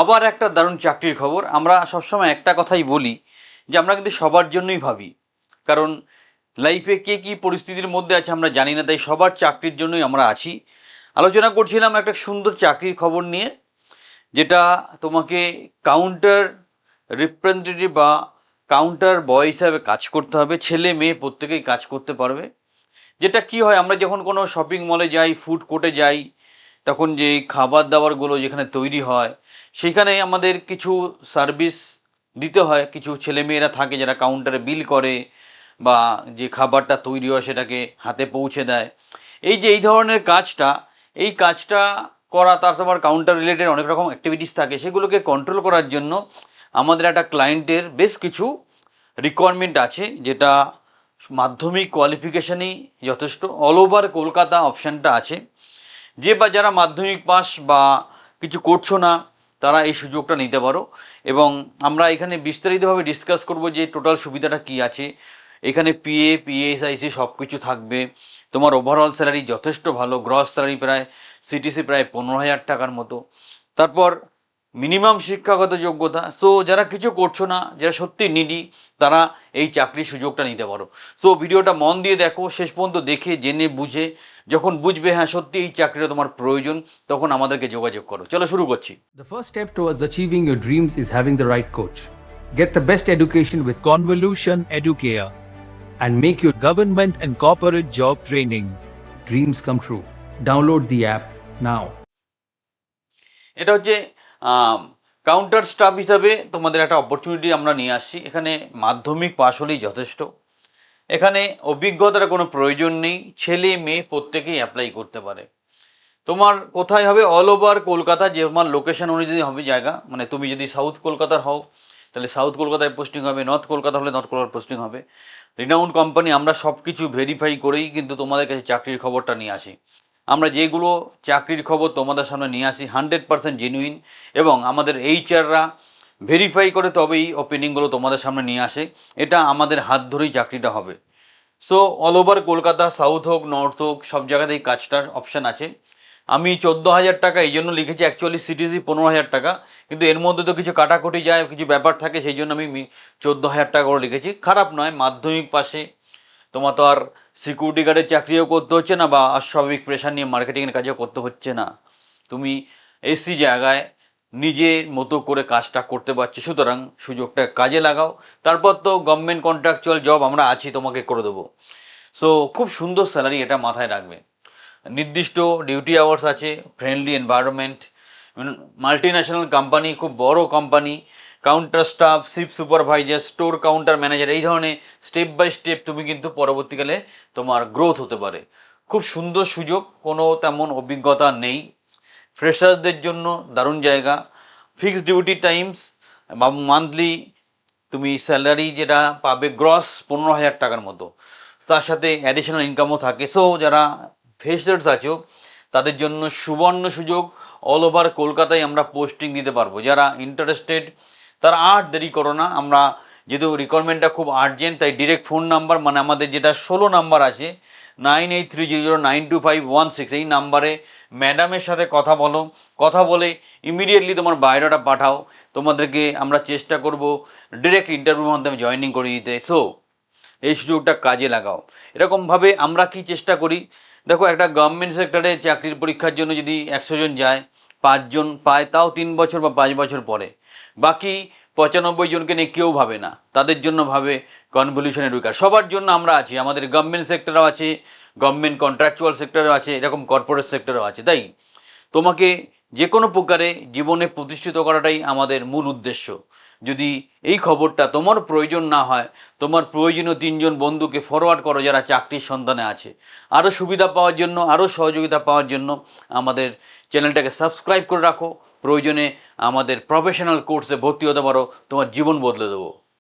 আবার একটা দারুণ চাকরির খবর। আমরা সবসময় একটা কথাই বলি যে আমরা কিন্তু সবার জন্যই ভাবি, কারণ লাইফে কে কী পরিস্থিতির মধ্যে আছে আমরা জানি না, তাই সবার চাকরির জন্যই আমরা আছি। আলোচনা করছিলাম একটা সুন্দর চাকরির খবর নিয়ে, যেটা তোমাকে কাউন্টার রিপ্রেজেন্টেটিভ বা কাউন্টার বয় হিসাবে কাজ করতে হবে। ছেলে মেয়ে প্রত্যেকেই কাজ করতে পারবে। যেটা কি হয়, আমরা যখন কোনো শপিং মলে যাই, ফুড কোর্টে যাই, তখন যে খাবার দাবারগুলো যেখানে তৈরি হয় সেখানে আমাদের কিছু সার্ভিস দিতে হয়। কিছু ছেলেমেয়েরা থাকে যারা কাউন্টারে বিল করে বা যে খাবারটা তৈরি হয় সেটাকে হাতে পৌঁছে দেয়। এই যে এই ধরনের কাজটা, এই কাজটা করা, তার আবার কাউন্টার রিলেটেড অনেক রকম অ্যাক্টিভিটিস থাকে, সেগুলোকে কন্ট্রোল করার জন্য আমাদের একটা ক্লায়েন্টের বেশ কিছু রিকোয়ারমেন্ট আছে, যেটা মাধ্যমিক কোয়ালিফিকেশানই যথেষ্ট। অল ওভার কলকাতা অপশানটা আছে। যে বা যারা মাধ্যমিক পাস বা কিছু করছো না, তারা এই সুযোগটা নিতে পারো। এবং আমরা এখানে বিস্তারিতভাবে ডিসকাস করব যে টোটাল সুবিধাটা কি আছে। এখানে পিএ পিএসআইসি সব কিছু থাকবে। তোমার ওভারঅল স্যালারি যথেষ্ট ভালো, গ্রস স্যালারি প্রায় সিটিসি প্রায় 15,000 টাকার মতো। তারপর মিনিমাম শিক্ষাগত যোগ্যতা। সো যারা কিছু করছো না, যারা সত্যি নিডি, তারা এই চাকরির সুযোগটা নিতে পারো। সো ভিডিওটা মন দিয়ে দেখো, শেষ পর্যন্ত দেখে জেনে বুঝে যখন বুঝবে হ্যাঁ সত্যি এই চাকরিটা তোমার প্রয়োজন, তখন আমাদেরকে যোগাযোগ করো। চলো শুরু করছি। The first step towards achieving your dreams is having the right coach. Get the best education with Convolution Educare and make your government and corporate job training dreams come true. Download the app now. এটা হচ্ছে counter staff হিসাবে তোমাদের একটা opportunity আমরা নিয়ে আসছি। এখানে মাধ্যমিক পাশ হলেই যথেষ্ট। এখানে অভিজ্ঞতার কোনো প্রয়োজন নেই। ছেলে মেয়ে প্রত্যেকেই অ্যাপ্লাই করতে পারে। তোমার কোথায় হবে? অল ওভার কলকাতা, যে তোমার লোকেশন অনুযায়ী হবে জায়গা। মানে তুমি যদি সাউথ কলকাতার হও তাহলে সাউথ কলকাতায় পোস্টিং হবে, নর্থ কলকাতা হলে নর্থ কলকাতার পোস্টিং হবে। রিনাউন্ড কোম্পানি, আমরা সব কিছু ভেরিফাই করেই কিন্তু তোমাদের কাছে চাকরির খবরটা নিয়ে আসি। আমরা যেগুলো চাকরির খবর তোমাদের সামনে নিয়ে আসি 100% জেনুইন, এবং আমাদের এইচআররা ভেরিফাই করে তবেই ওপেনিংগুলো তোমাদের সামনে নিয়ে আসে। এটা আমাদের হাত ধরেই চাকরিটা হবে। So all over Kolkata, south হোক নর্থ হোক, সব জায়গাতেই কাজটার অপশান আছে। আমি 14,000 টাকা এই জন্য লিখেছি, অ্যাকচুয়ালি সিটিসি 15,000 টাকা, কিন্তু এর মধ্যে তো কিছু কাটাকুটি যায়, কিছু ব্যাপার থাকে, সেই জন্য আমি 14,000 টাকা করে লিখেছি। খারাপ নয়, মাধ্যমিক পাশে তোমার তো আর সিকিউরিটি গার্ডের চাকরিও করতে হচ্ছে না বা অস্বাভাবিক প্রেশার নিয়ে মার্কেটিংয়ের কাজও করতে হচ্ছে না। তুমি এসি জায়গায় নিজের মতো করে কাজটা করতে পারছো, সুতরাং সুযোগটা কাজে লাগাও। তারপর তো গভর্নমেন্ট কন্ট্রাকচুয়াল জব আমরা আছি, তোমাকে করে দেবো। সো খুব সুন্দর স্যালারি, এটা মাথায় রাখবে। নির্দিষ্ট ডিউটি আওয়ার্স আছে, friendly environment, multi national company, খুব বড় company. Counter staff, shift supervisor, store counter manager, এই ধরনের স্টেপ বাই স্টেপ তুমি কিন্তু পরবর্তীকালে তোমার গ্রোথ হতে পারে। খুব সুন্দর সুযোগ, কোনো তেমন অভিজ্ঞতা নেই। ফ্রেশারদের জন্য দারুণ জায়গা। ফিক্সড ডিউটি টাইমস বা মান্থলি তুমি স্যালারি যেটা পাবে গ্রস 15,000 টাকার মতো, তার সাথে অ্যাডিশনাল ইনকামও থাকে। সো যারা ফ্রেশার্স আছো তাদের জন্য সুবর্ণ সুযোগ। অল ওভার কলকাতায় আমরা পোস্টিং দিতে পারবো। যারা ইন্টারেস্টেড তারা আর দেরি করো না। আমরা যেহেতু রিকোয়ারমেন্টটা খুব আর্জেন্ট, তাই ডিরেক্ট ফোন নাম্বার, মানে আমাদের যেটা 16 নাম্বার আছে 9830092516, এই নাম্বারে ম্যাডামের সাথে কথা বলো। কথা বলে ইমিডিয়েটলি তোমার বায়োডাটা পাঠাও। তোমাদেরকে আমরা চেষ্টা করব ডিরেক্ট ইন্টারভিউর মাধ্যমে জয়েনিং করে দিতে। সো এই সুযোগটা কাজে লাগাও। এরকমভাবে আমরা কি চেষ্টা করি, দেখো একটা গভর্নমেন্ট সেক্টরে চাকরির পরীক্ষার জন্য যদি 100 জন যায়, 5 জন পায়, তাও 3 বছর বা 5 বছর পরে। বাকি 95 জনকে নিয়ে কেউ ভাবে না, তাদের জন্য ভাবে কনভলিউশন এডুকেয়ার। সবার জন্য আমরা আছি, আমাদের গভর্নমেন্ট সেক্টরও আছে, গভর্নমেন্ট কন্ট্রাকচুয়াল সেক্টরও আছে, এরকম কর্পোরেট সেক্টরও আছে। তাই তোমাকে যে কোনো প্রকারে জীবনে প্রতিষ্ঠিত করাটাই আমাদের মূল উদ্দেশ্য। যদি এই খবরটা তোমার প্রয়োজন না হয়, তোমার প্রয়োজনীয় 3 জন বন্ধুকে ফরওয়ার্ড করো যারা চাকরির সন্ধানে আছে। আরও সুবিধা পাওয়ার জন্য, আরও সহযোগিতা পাওয়ার জন্য আমাদের চ্যানেলটাকে সাবস্ক্রাইব করে রাখো। প্রয়োজনে আমাদের প্রফেশনাল কোর্সে ভর্তি হতে পারো, তোমার জীবন বদলে দেবো।